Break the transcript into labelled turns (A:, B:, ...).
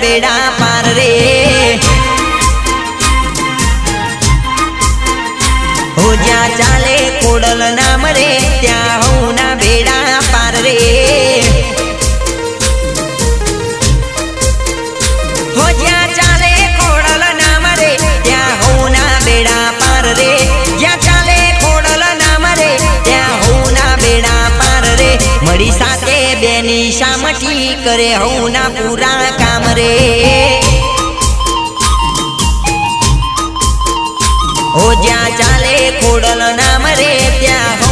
A: બેડા પાર રે હો જ્યાં ચાલે ખોડલ નામ રે ત્યાં હઉના બેડા પાર રે હો જ્યાં ચાલે ખોડલ નામ રે ત્યાં હઉના બેડા પાર રે જ્યાં ચાલે ખોડલ નામ રે ત્યાં હઉના બેડા પાર રે મળી સાથે બેની શામઠી કરે હઉના પૂરા કામ રે હો જ્યાં ચાલે ખોડલ નામ રે ત્યાં